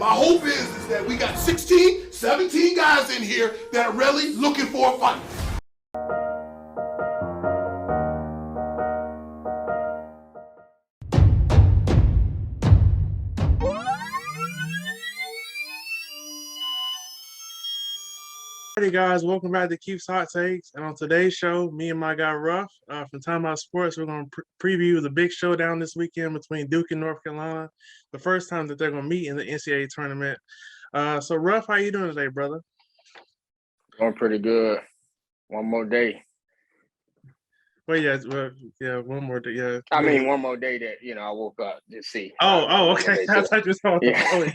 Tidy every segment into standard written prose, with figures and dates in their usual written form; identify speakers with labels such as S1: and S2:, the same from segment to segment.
S1: My hope is that we got 16, 17 guys in here that are really looking for a fight.
S2: Hey guys, welcome back to Keith's Hot Takes. And on today's show, me and my guy Ruff from Time Out Sports, we're going to preview the big showdown this weekend between Duke and North Carolina. The first time that they're going to meet in the NCAA tournament. So Ruff, how you doing today, brother?
S3: Going pretty good. One more day.
S2: Well, one more day. Yeah.
S3: I mean, one more day that I woke up to see.
S2: Okay. I thought you were
S3: Okay.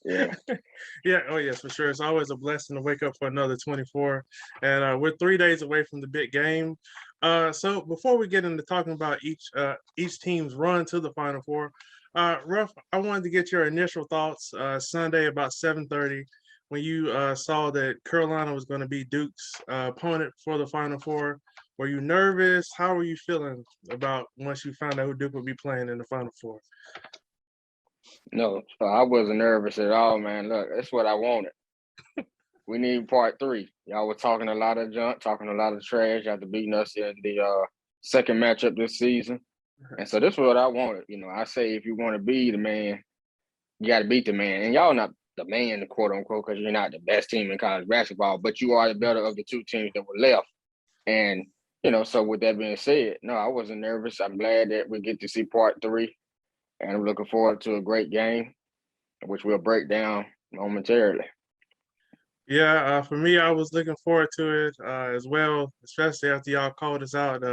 S2: Yeah. Yeah. Oh, yes, for sure. It's always a blessing to wake up for another 24. And we're 3 days away from the big game. So before we get into talking about each team's run to the Final Four, Ruff, I wanted to get your initial thoughts Sunday about 7:30 when you saw that Carolina was going to be Duke's opponent for the Final Four. Were you nervous? How were you feeling about once you found out who Duke would be playing in the Final Four?
S3: No, I wasn't nervous at all, man. Look, that's what I wanted. We need part 3. Y'all were talking a lot of junk, talking a lot of trash after beating us in the second matchup this season. And so this is what I wanted. I say if you want to be the man, you got to beat the man. And y'all not the man, quote unquote, because you're not the best team in college basketball, but you are the better of the 2 teams that were left. And so with that being said, no, I wasn't nervous. I'm glad that we get to see part 3, and I'm looking forward to a great game, which we'll break down momentarily.
S2: Yeah, for me, I was looking forward to it as well, especially after y'all called us out.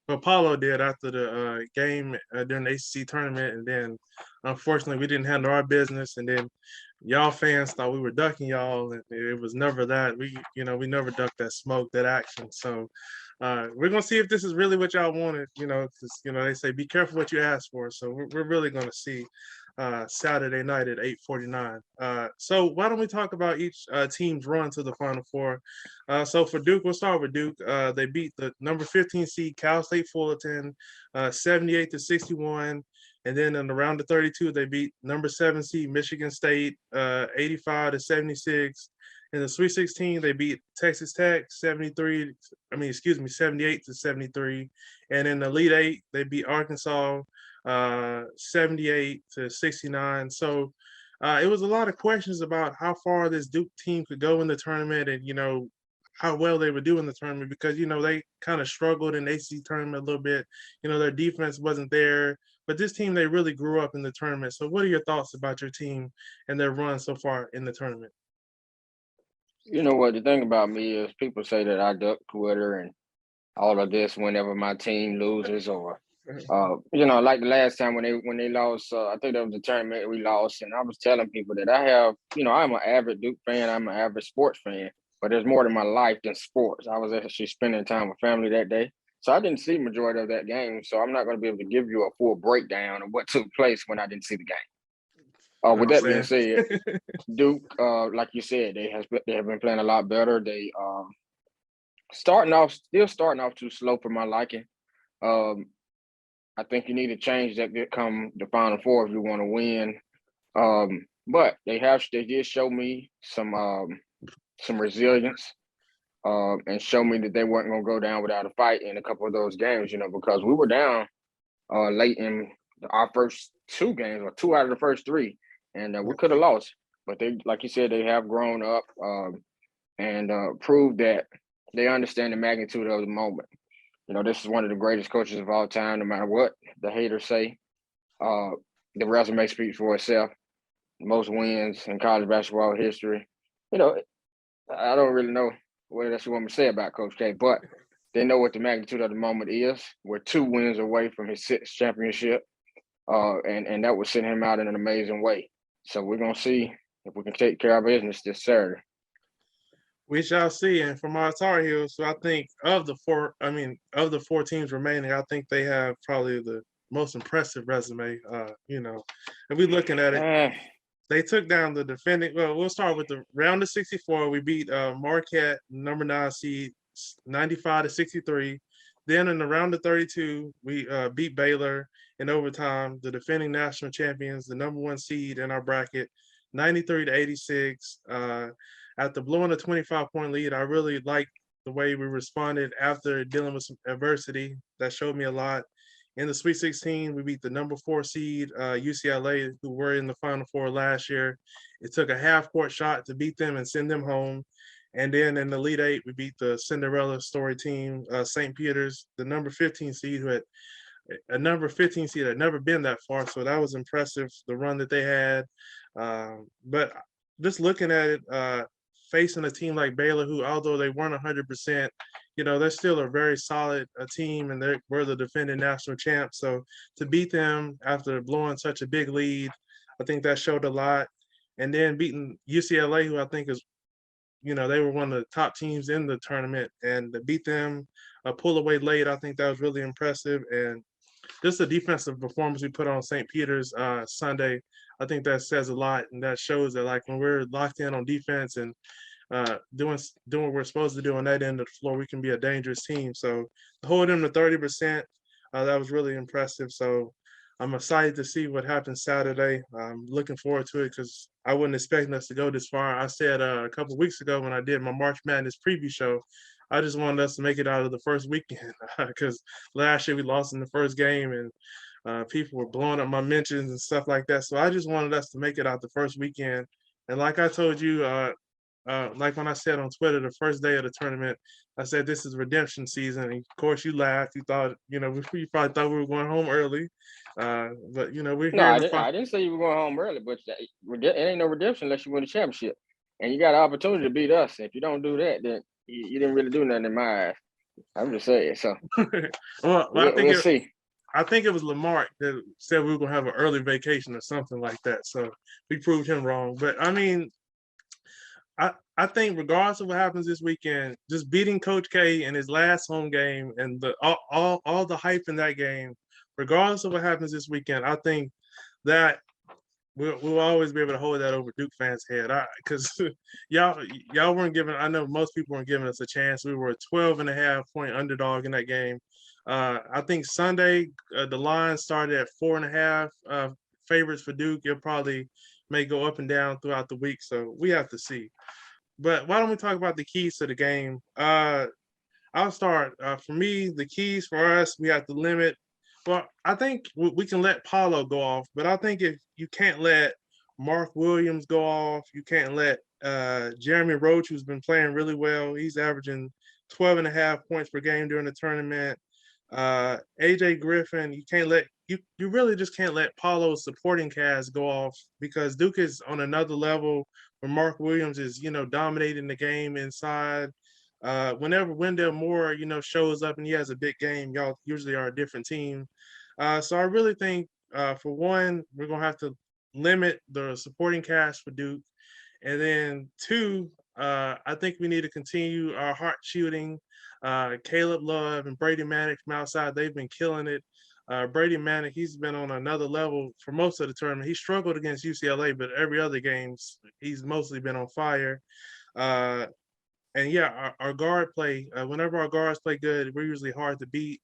S2: Apollo did after the game during the ACC tournament, and then unfortunately we didn't handle our business, and then y'all fans thought we were ducking y'all, and it was never that. We never ducked that smoke, that action. So we're gonna see if this is really what y'all wanted. Because they say be careful what you ask for. So we're really gonna see Saturday night at 8:49. So why don't we talk about each team's run to the Final Four? So for Duke, we'll start with Duke. They beat the number 15 seed Cal State Fullerton 78-61. And then in the round of 32, they beat number 7 seed Michigan State 85-76. In the Sweet 16, they beat Texas Tech 78-73. And in the Elite 8, they beat Arkansas 78-69. So it was a lot of questions about how far this Duke team could go in the tournament, and how well they would do in the tournament, because they kind of struggled in the ACC tournament a little bit. Their defense wasn't there, but this team, they really grew up in the tournament. So what are your thoughts about your team and their run so far in the tournament?
S3: You know what, the thing about me is people say that I duck Twitter and all of this whenever my team loses, or like the last time when they lost, I think that was the tournament we lost, and I was telling people that I have, I'm an avid Duke fan, I'm an avid sports fan, but there's more to my life than sports. I was actually spending time with family that day, so I didn't see majority of that game, so I'm not going to be able to give you a full breakdown of what took place when I didn't see the game. With that being said, Duke, like you said, they have been playing a lot better. They still starting off too slow for my liking. I think you need to change that come the Final Four if you want to win. But they did show me some resilience, and show me that they weren't going to go down without a fight in a couple of those games. Because we were down late in our first 2 games, or 2 out of the first 3. And we could have lost, but they, like you said, they have grown up and proved that they understand the magnitude of the moment. This is one of the greatest coaches of all time, no matter what the haters say. The resume speaks for itself. Most wins in college basketball history. I don't really know what else you want me to say about Coach K, but they know what the magnitude of the moment is. We're 2 wins away from his 6th championship, and that would send him out in an amazing way. So we're going to see if we can take care of business this Saturday.
S2: We shall see. And from our Tar Heels, so I think of the 4 teams remaining, I think they have probably the most impressive resume. If we're looking at it, they took down the defending. Well, we'll start with the round of 64. We beat Marquette, number 9 seed, 95-63. Then in the round of 32, we beat Baylor in overtime. The defending national champions, the number 1 seed in our bracket, 93-86. After blowing a 25-point lead, I really liked the way we responded after dealing with some adversity. That showed me a lot. In the Sweet 16, we beat the number 4 seed, UCLA, who were in the Final Four last year. It took a half-court shot to beat them and send them home. And then in the Elite Eight, we beat the Cinderella story team, St. Peter's, the number 15 seed, who had never been that far. So that was impressive, the run that they had. But just looking at it, facing a team like Baylor, who although they weren't 100%, they're still a very solid team, and we're the defending national champs. So to beat them after blowing such a big lead, I think that showed a lot. And then beating UCLA, who I think is, they were one of the top teams in the tournament, and to beat them, pull away late, I think that was really impressive. And just the defensive performance we put on St. Peter's Sunday, I think that says a lot, and that shows that like when we're locked in on defense and doing what we're supposed to do on that end of the floor, we can be a dangerous team. So to hold them to 30%, that was really impressive. So I'm excited to see what happens Saturday. I'm looking forward to it because I wasn't expecting us to go this far. I said a couple of weeks ago when I did my March Madness preview show, I just wanted us to make it out of the first weekend because last year we lost in the first game, and people were blowing up my mentions and stuff like that. So I just wanted us to make it out the first weekend. And like I told you, like when I said on Twitter the first day of the tournament, I said this is redemption season. And of course, you laughed. You thought, you probably thought we were going home early, but we're
S3: No,
S2: here
S3: I
S2: in the
S3: didn't. I didn't say you were going home early, but it ain't no redemption unless you win the championship, and you got an opportunity to beat us. If you don't do that, then you didn't really do nothing in my eyes. I'm just saying. So
S2: well,
S3: we'll see.
S2: I think it was Lamar that said we were gonna have an early vacation or something like that. So we proved him wrong. But I mean, I think regardless of what happens this weekend, just beating Coach K in his last home game and all the hype in that game, regardless of what happens this weekend, I think that we'll always be able to hold that over Duke fans' head. Because y'all weren't giving. I know most people weren't giving us a chance. We were a 12.5-point underdog in that game. I think Sunday the line started at 4.5 favorites for Duke. It probably may go up and down throughout the week. So we have to see. But why don't we talk about the keys to the game? I'll start. For me, the keys for us, we have to limit. Well, I think we can let Paulo go off, but I think if you can't let Mark Williams go off, you can't let Jeremy Roach, who's been playing really well. He's averaging 12.5 points per game during the tournament. AJ Griffin, you really just can't let Paulo's supporting cast go off because Duke is on another level where Mark Williams is, dominating the game inside. Whenever Wendell Moore, shows up and he has a big game, y'all usually are a different team. So I really think, for one, we're gonna have to limit the supporting cast for Duke, and then two, I think we need to continue our heart shooting. Caleb Love and Brady Manick from outside, they've been killing it. Brady Manick, he's been on another level for most of the tournament. He struggled against UCLA, but every other games he's mostly been on fire. And yeah, our guard play, whenever our guards play good, we're usually hard to beat.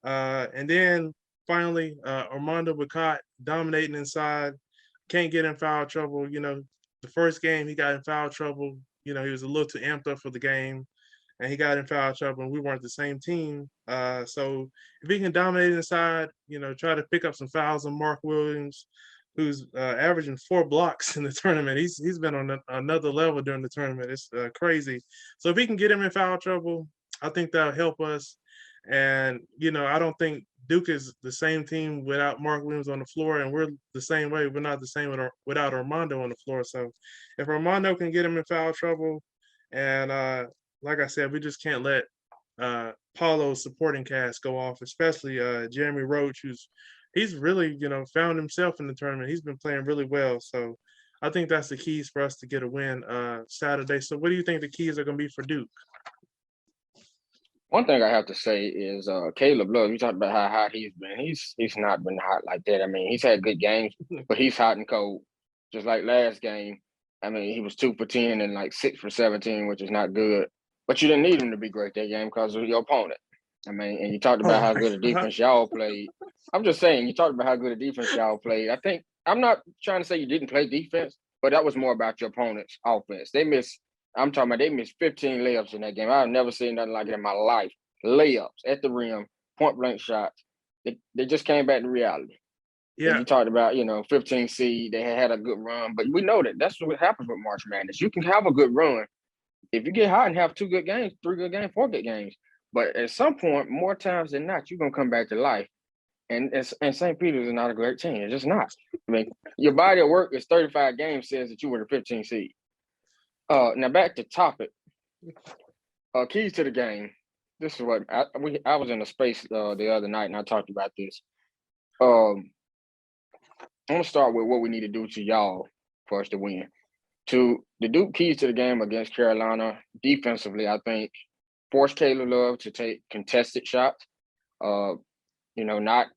S2: And then finally, Armando Bacot dominating inside, can't get in foul trouble. The first game he got in foul trouble. He was a little too amped up for the game, and he got in foul trouble, and we weren't the same team. So if he can dominate inside, try to pick up some fouls on Mark Williams, who's averaging 4 blocks in the tournament. He's been on another level during the tournament. It's crazy. So if he can get him in foul trouble, I think that'll help us. And I don't think Duke is the same team without Mark Williams on the floor, and we're the same way. We're not the same without Armando on the floor. So if Armando can get him in foul trouble, and like I said, we just can't let Paulo's supporting cast go off, especially Jeremy Roach, he's really, found himself in the tournament. He's been playing really well. So I think that's the keys for us to get a win Saturday. So what do you think the keys are going to be for Duke?
S3: One thing I have to say is Caleb Love. You talked about how hot he's been. He's not been hot like that. I mean, he's had good games, but he's hot and cold. Just like last game. I mean, he was 2 for 10 and like 6 for 17, which is not good. But you didn't need him to be great that game because of your opponent. I mean, and you talked about how good a
S2: God.
S3: defense y'all played. I'm just saying, you talked about how good a defense y'all played. I think I'm not trying to say you didn't play defense, but that was more about your opponent's offense. I'm talking about they missed 15 layups in that game. I've never seen nothing like it in my life. Layups at the rim, point blank shots. They just came back to reality. And
S2: Yeah,
S3: you talked about, 15 seed, they had a good run, but we know that that's what happens with March Madness. You can have a good run if you get hot and have 2 good games, 3 good games, 4 good games. But at some point, more times than not, you're gonna come back to life. And St. Peter's is not a great team. It's just not. I mean, your body of work is 35 games says that you were the 15 seed. Now back to topic. Keys to the game. This is what I was in a space the other night and I talked about this. I'm gonna start with what we need to do to y'all for us to win. To the Duke keys to the game against Carolina defensively, I think force Caleb Love to take contested shots. Not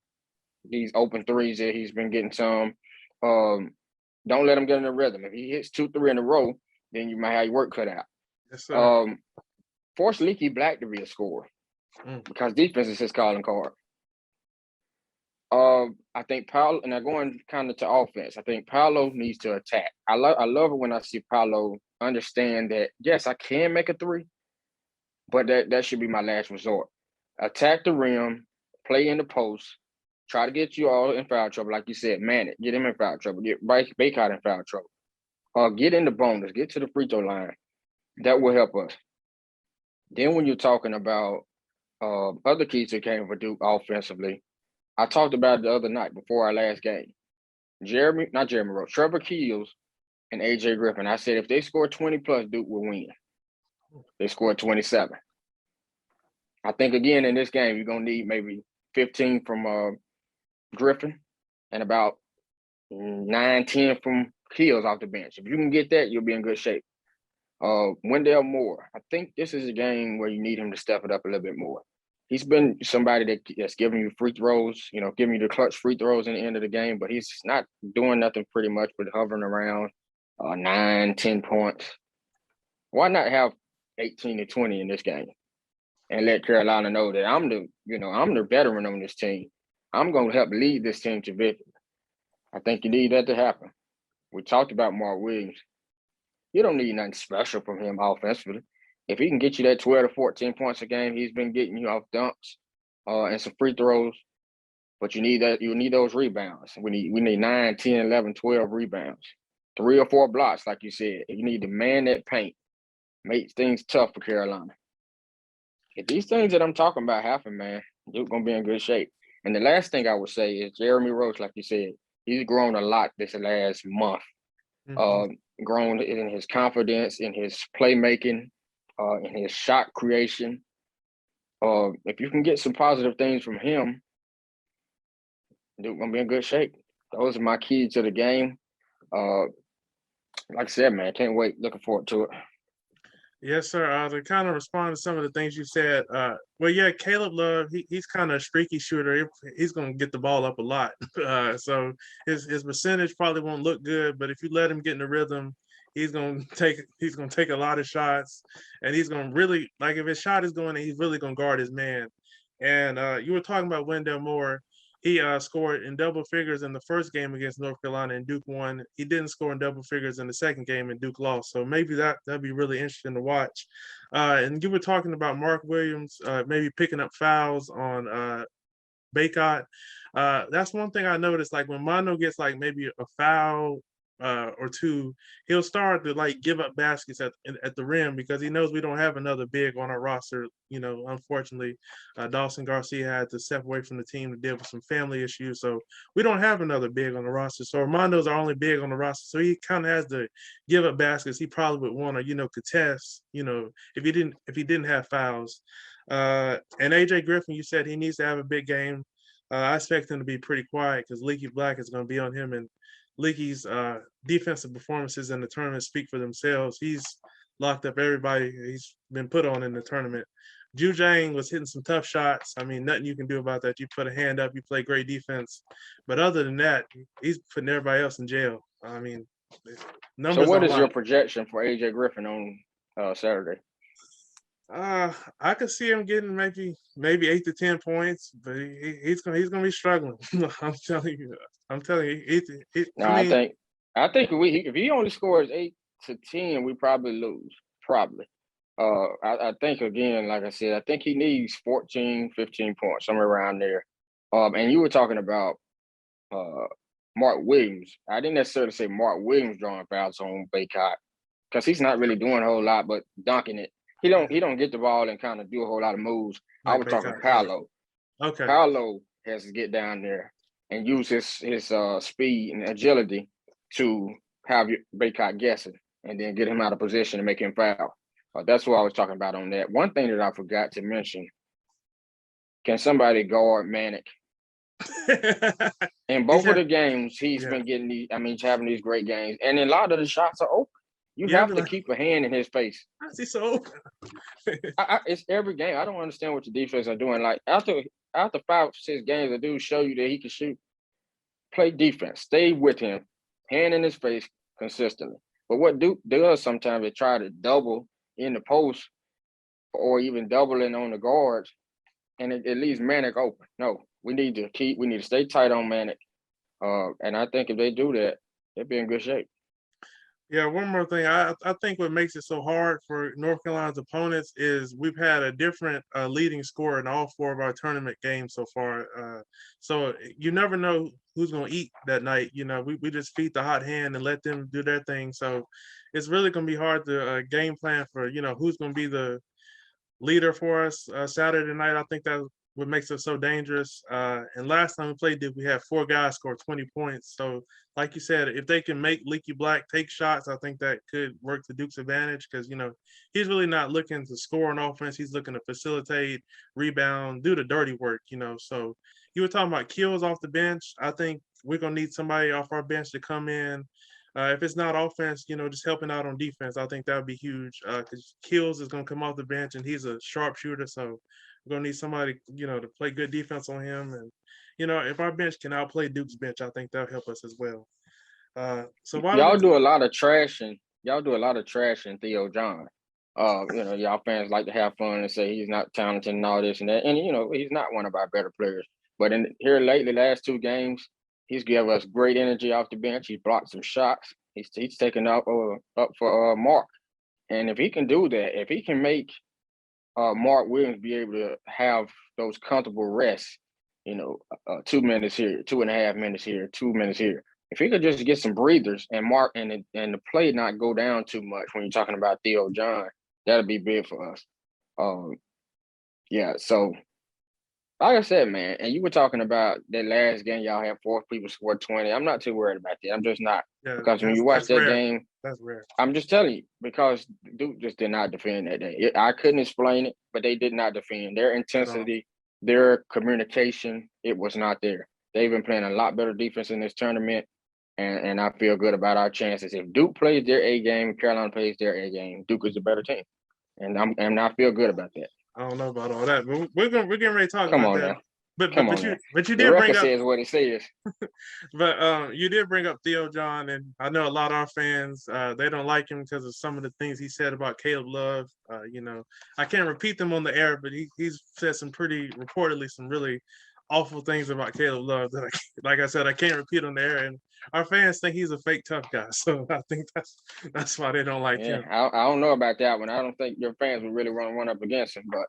S3: these open threes that he's been getting some. Don't let him get in a rhythm. If he hits 2, 3 in a row, then you might have your work cut out.
S2: yes, sir.
S3: Force Leaky Black to be a scorer because defense is his calling card. I think Paolo, and I'm going kind of to offense. I think Paolo needs to attack. I love it when I see Paolo understand that, yes, I can make a 3, but that should be my last resort. Attack the rim, play in the post, try to get you all in foul trouble. Like you said, man it, get him in foul trouble, get Baycott in foul trouble. Get in the bonus, get to the free throw line. That will help us. Then when you're talking about other keys that came for Duke offensively, I talked about it the other night before our last game. Trevor Keels and AJ Griffin. I said if they score 20 plus, Duke will win. They scored 27. I think again in this game, you're gonna need maybe 15 from Griffin and about 9, 10 from Keels off the bench. If you can get that, you'll be in good shape. Wendell Moore. I think this is a game where you need him to step it up a little bit more. He's been somebody that's giving you free throws, giving you the clutch free throws in the end of the game, but he's not doing nothing pretty much but hovering around 9, 10 points. Why not have 18 to 20 in this game and let Carolina know that I'm the veteran on this team. I'm going to help lead this team to victory. I think you need that to happen. We talked about Mark Williams. You don't need nothing special from him offensively. If he can get you that 12 to 14 points a game, he's been getting you off dunks and some free throws. But you need that. You need those rebounds. We need 9, 10, 11, 12 rebounds. 3 or 4 blocks, like you said. You need to man that paint. Make things tough for Carolina. If these things that I'm talking about happen, man, you're going to be in good shape. And the last thing I would say is Jeremy Roach, like you said, he's grown a lot this last month. Grown in his confidence, in his playmaking, in his shot creation. If you can get some positive things from him, they're gonna be in good shape. Those are my keys to the game. Like I said, man, can't wait. Looking forward to it.
S2: Yes, sir. To kind of respond to some of the things you said, Caleb Love, he's kind of a streaky shooter. He's going to get the ball up a lot. So his percentage probably won't look good, but if you let him get in the rhythm, he's going to take a lot of shots, and he's going to really, like, if his shot is going in, he's really going to guard his man. And you were talking about Wendell Moore. He scored in double figures in the first game against North Carolina, and Duke won. He didn't score in double figures in the second game, and Duke lost. So maybe that'd be really interesting to watch. And you were talking about Mark Williams maybe picking up fouls on Baycott. That's one thing I noticed. Like when Mondo gets like maybe a foul or 2, he'll start to like give up baskets at the rim because he knows we don't have another big on our roster. Unfortunately, Dawson Garcia had to step away from the team to deal with some family issues, so we don't have another big on the roster. So Armando's our only big on the roster, so he kind of has to give up baskets. He probably would want to, contest. If he didn't have fouls. And AJ Griffin, you said he needs to have a big game. I expect him to be pretty quiet because Leaky Black is going to be on him, and Leaky's defensive performances in the tournament speak for themselves. He's locked up everybody he's been put on in the tournament. Ju Jang was hitting some tough shots. I mean, nothing you can do about that. You put a hand up, you play great defense. But other than that, he's putting everybody else in jail. I mean, numbers.
S3: So what is your projection for AJ Griffin on Saturday?
S2: I could see him getting maybe 8 to 10 points, but he's gonna be struggling. I'm telling you. I'm telling you.
S3: No,
S2: I mean,
S3: I think if he only scores 8 to 10, we probably lose. Probably. I think again, like I said, I think he needs 14, 15 points, somewhere around there. And you were talking about uh Mark Williams. I didn't necessarily say Mark Williams drawing fouls on Baycott because he's not really doing a whole lot but dunking it. He don't get the ball and kind of do a whole lot of moves. I
S2: like
S3: was talking
S2: Baycott. Yeah.
S3: Paolo.
S2: Okay.
S3: Paolo has to get down there and use his speed and agility to have Baycott guessing and then get him out of position and make him foul. That's what I was talking about on that. One thing that I forgot to mention, can somebody guard Manic? In
S2: He's
S3: both of the games, he's
S2: yeah.
S3: been getting he's having these great games. And a lot of the shots are open. You
S2: Yeah.
S3: have to keep a hand in his face.
S2: How's he so open?
S3: It's every game. I don't understand what the defense are doing. Like after 5-6 games, the dude show you that he can shoot. Play defense. Stay with him, hand in his face consistently. But what Duke does sometimes they try to double in the post or even doubling on the guards, and it leaves Manic open. No, we need to stay tight on Manic. And I think if they do that, they'll be in good shape.
S2: Yeah, one more thing. I think what makes it so hard for North Carolina's opponents is we've had a different leading scorer in all 4 of our tournament games so far. So you never know who's going to eat that night. You know, we just feed the hot hand and let them do their thing. So it's really going to be hard to game plan for, who's going to be the leader for us Saturday night. I think that what makes us so dangerous. And last time we played, we had 4 guys score 20 points. So, like you said, if they can make Leaky Black take shots, I think that could work to Duke's advantage because he's really not looking to score on offense. He's looking to facilitate, rebound, do the dirty work. So you were talking about kills off the bench. I think we're gonna need somebody off our bench to come in. If it's not offense, just helping out on defense, I think that would be huge. Because Kills is going to come off the bench, and he's a sharpshooter, so we're going to need somebody, to play good defense on him. And if our bench can outplay Duke's bench, I think that'll help us as well. So why don't we?
S3: Y'all do a lot of trashing. Y'all do a lot of trashing Theo John. Y'all fans like to have fun and say he's not talented and all this and that. And he's not one of our better players. But in here lately, last 2 games, he's given us great energy off the bench. He's blocked some shots. He's taken up for Mark. And if he can do that, if he can make Mark Williams be able to have those comfortable rests, 2 minutes here, 2.5 minutes here, 2 minutes here. If he could just get some breathers and Mark and the play not go down too much when you're talking about Theo John, that'll be big for us. So like I said, man, and you were talking about that last game, y'all had 4 people score 20. I'm not too worried about that. I'm just not.
S2: Yeah,
S3: Because when you watch that
S2: rare.
S3: game,
S2: That's rare.
S3: I'm just telling you, because Duke just did not defend that day. I couldn't explain it, but they did not defend. Their intensity, their communication, it was not there. They've been playing a lot better defense in this tournament, and I feel good about our chances. If Duke plays their A game, Carolina plays their A game, Duke is a better team. And I feel good about that.
S2: I don't know about all that, but we're getting ready to talk
S3: Come
S2: about
S3: on
S2: that.
S3: now.
S2: But you
S3: The
S2: did bring
S3: record
S2: up
S3: says what it says.
S2: But you did bring up Theo John, and I know a lot of our fans they don't like him because of some of the things he said about Caleb Love. I can't repeat them on the air, but he's said some reportedly some really awful things about Caleb Love that like I said, I can't repeat on the air, and our fans think he's a fake tough guy. So I think that's why they don't like him.
S3: I don't know about that one. I don't think your fans would really want to run up against him, but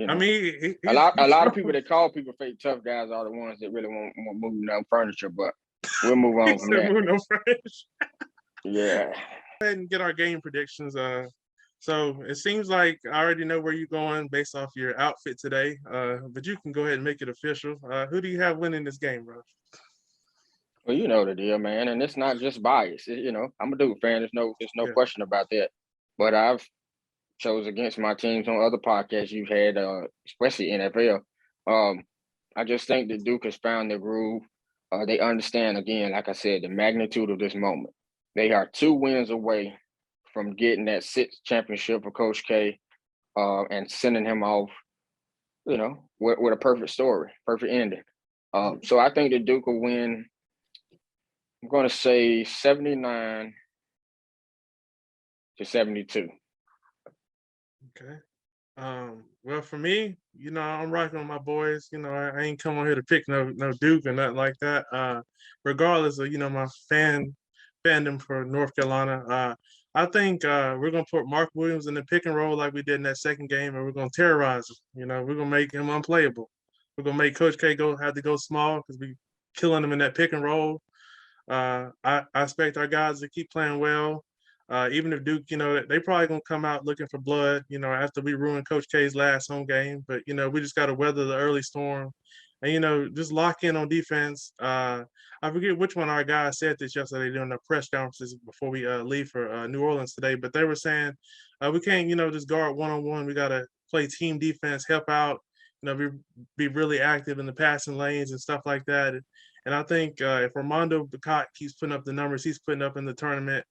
S2: I mean,
S3: a lot of people that call people fake tough guys are the ones that really want move no furniture. But we'll move on from that.
S2: No furniture.
S3: Yeah.
S2: Go ahead and get our game predictions. So it seems like I already know where you're going based off your outfit today. But you can go ahead and make it official. Who do you have winning this game, bro?
S3: Well, you know the deal, man, and it's not just bias. I'm a Duke fan. There's no question about that. But I've chose against my teams on other podcasts you've had, especially NFL. I just think that Duke has found their groove. They understand, again, like I said, the magnitude of this moment. They are 2 wins away from getting that 6th championship for Coach K and sending him off, with a perfect story, perfect ending. So I think that Duke will win, I'm going to say 79 to 72.
S2: Okay. Well, for me, I'm rocking with my boys. I ain't come on here to pick no Duke or nothing like that. Regardless of my fandom for North Carolina, I think we're gonna put Mark Williams in the pick and roll like we did in that second game, and we're gonna terrorize him. We're gonna make him unplayable. We're gonna make Coach K have to go small because we killing him in that pick and roll. I expect our guys to keep playing well. Even if Duke, they probably gonna come out looking for blood, after we ruined Coach K's last home game. But we just gotta weather the early storm, and just lock in on defense. I forget which one of our guys said this yesterday during the press conferences before we leave for New Orleans today. But they were saying we can't, just guard one on one. We gotta play team defense, help out, be really active in the passing lanes and stuff like that. And I think if Armando Bacot keeps putting up the numbers he's putting up in the tournament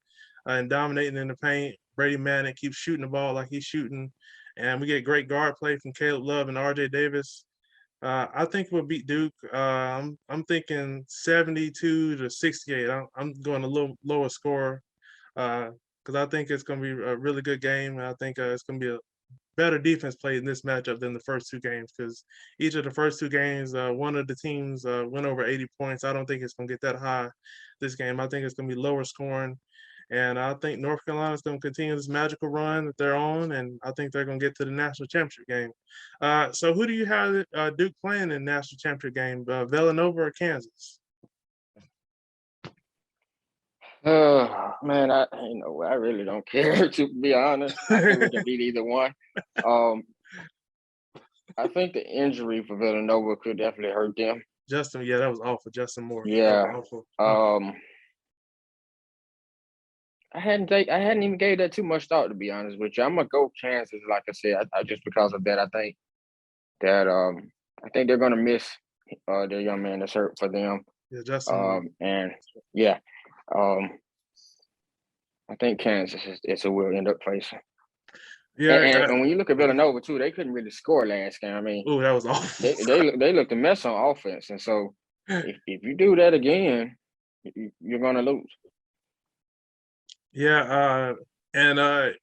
S2: and dominating in the paint, Brady Manning keeps shooting the ball like he's shooting, and we get great guard play from Caleb Love and R.J. Davis. I think we'll beat Duke. I'm thinking 72 to 68. I'm going a little lower score because I think it's going to be a really good game, and I think it's going to be a better defense played in this matchup than the first two games because each of the first two games, one of the teams went over 80 points. I don't think it's going to get that high this game. I think it's going to be lower scoring. And I think North Carolina's going to continue this magical run that they're on, and I think they're going to get to the national championship game. So who do you have Duke playing in the national championship game, Villanova or Kansas?
S3: Man, I really don't care, to be honest. I think we can beat either one. Um, I think the injury for Villanova could definitely hurt them.
S2: Justin, yeah, that was awful. Justin Moore.
S3: Yeah.
S2: That was awful.
S3: I hadn't even gave that too much thought, to be honest with you. I'm gonna go Kansas, like I said. I just because of that, I think they're gonna miss their young man that's hurt for them.
S2: Yeah, Justin Moore.
S3: And yeah, I think Kansas is who we'll end up facing.
S2: Yeah,
S3: and when you look at Villanova too, they couldn't really score last game. I mean,
S2: oh, that was awful.
S3: they looked a mess on offense, and so if you do that again, you're gonna lose.
S2: Yeah, and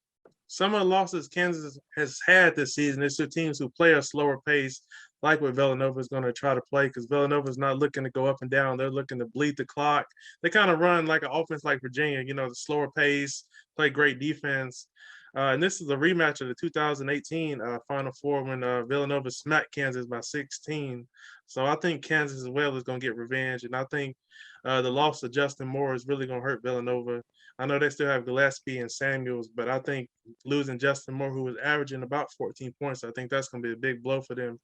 S2: some of the losses Kansas has had this season is to teams who play a slower pace, like what Villanova is going to try to play, because Villanova is not looking to go up and down. They're looking to bleed the clock. They kind of run like an offense like Virginia, the slower pace, play great defense. And this is a rematch of the 2018 Final Four when Villanova smacked Kansas by 16. So I think Kansas as well is going to get revenge. And I think the loss of Justin Moore is really going to hurt Villanova. I know they still have Gillespie and Samuels, but I think losing Justin Moore, who was averaging about 14 points, I think that's going to be a big blow for them,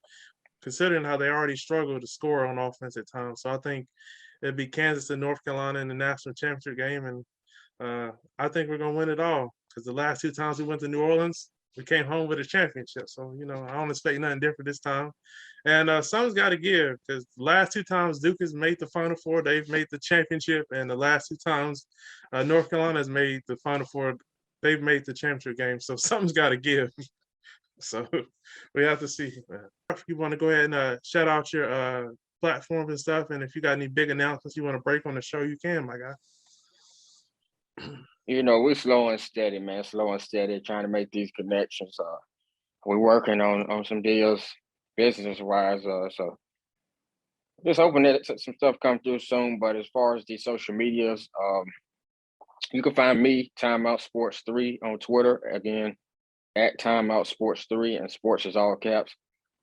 S2: considering how they already struggle to score on offense at times. So I think it'd be Kansas and North Carolina in the national championship game, and I think we're going to win it all because the last two times we went to New Orleans, we came home with a championship. So, I don't expect nothing different this time. And something's got to give because the last two times Duke has made the Final Four, they've made the championship. And the last two times North Carolina has made the Final Four, they've made the championship game. So something's got to give. So we have to see. If you want to go ahead and shout out your platforms and stuff, and if you got any big announcements you want to break on the show, you can, my guy.
S3: We're slow and steady, man. Slow and steady, trying to make these connections. We're working on some deals, business wise. So just hoping that some stuff comes through soon. But as far as the social medias, you can find me Timeout Sports 3 on Twitter. Again, at Timeout Sports 3, and sports is all caps.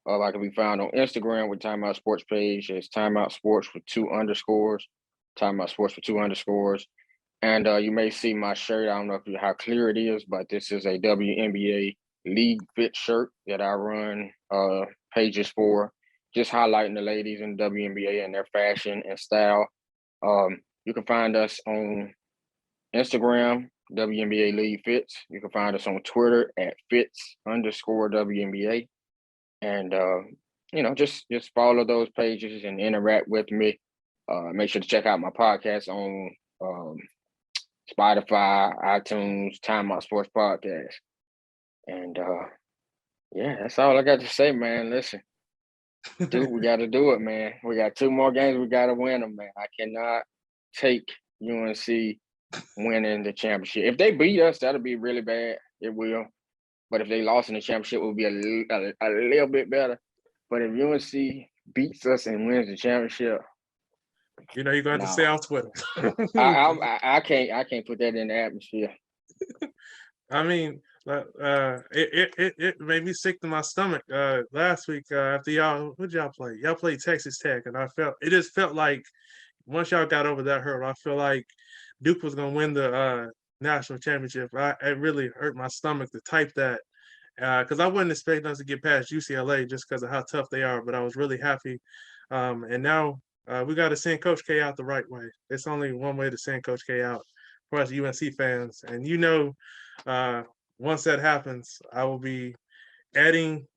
S3: I can be found on Instagram with Timeout Sports page. It's Timeout Sports with 2 underscores. Timeout Sports with 2 underscores. And you may see my shirt. I don't know how clear it is, but this is a WNBA League Fit shirt that I run pages for, just highlighting the ladies in WNBA and their fashion and style. You can find us on Instagram, WNBA League Fits. You can find us on Twitter at Fits_WNBA. And, just follow those pages and interact with me. Make sure to check out my podcast on Spotify, iTunes, Timeout Sports Podcast. And that's all I got to say, man. Listen, dude, we got to do it, man. We got 2 more games. We got to win them, man. I cannot take UNC winning the championship. If they beat us, that'll be really bad. It will. But if they lost in the championship, it would be a little bit better. But if UNC beats us and wins the championship,
S2: You know, you're going to have to stay
S3: no,
S2: off Twitter.
S3: I can't put that in the atmosphere.
S2: I mean, it made me sick to my stomach last week after who'd y'all play? Y'all played Texas Tech, and it just felt like once y'all got over that hurdle, I feel like Duke was gonna win the national championship. It really hurt my stomach to type that because I wasn't expecting us to get past UCLA just because of how tough they are. But I was really happy, and now we got to send Coach K out the right way. It's only one way to send Coach K out for us UNC fans, and you know. Once that happens, I will be adding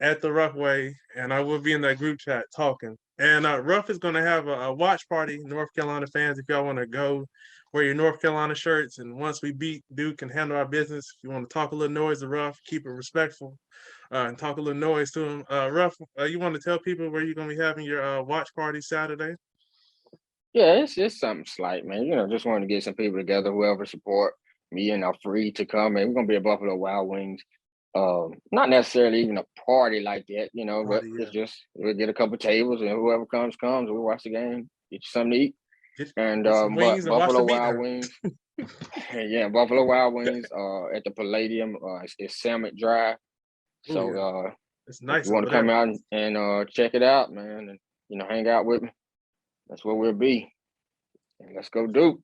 S2: at the Rough Way, and I will be in that group chat talking. And Rough is going to have a watch party, North Carolina fans. If y'all want to go, wear your North Carolina shirts. And once we beat Duke and handle our business, if you want to talk a little noise to Rough, keep it respectful, and talk a little noise to him. Rough, you want to tell people where you're going to be having your watch party Saturday?
S3: Yeah, it's something slight, man. You know, just wanted to get some people together, whoever support me and are free to come. And we're gonna be at Buffalo Wild Wings. Not necessarily even a party like that, you know, but it's just we'll get a couple tables and whoever comes. We'll watch the game, get you something to eat. And
S2: Get some wings
S3: but
S2: and watch
S3: Buffalo
S2: the beat
S3: Wild
S2: down.
S3: Wings, yeah, Buffalo Wild Wings at the Palladium, it's Summit Drive. So
S2: Ooh, yeah. It's nice.
S3: if you want to come out and check it out, man, and you know, hang out with me, that's where we'll be. And let's go Duke.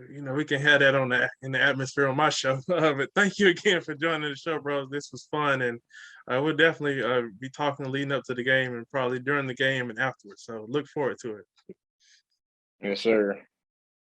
S2: You know, we can have that in the atmosphere on my show. But thank you again for joining the show, bros. This was fun, and we'll definitely be talking leading up to the game and probably during the game and afterwards. So look forward to it.
S3: Yes, sir.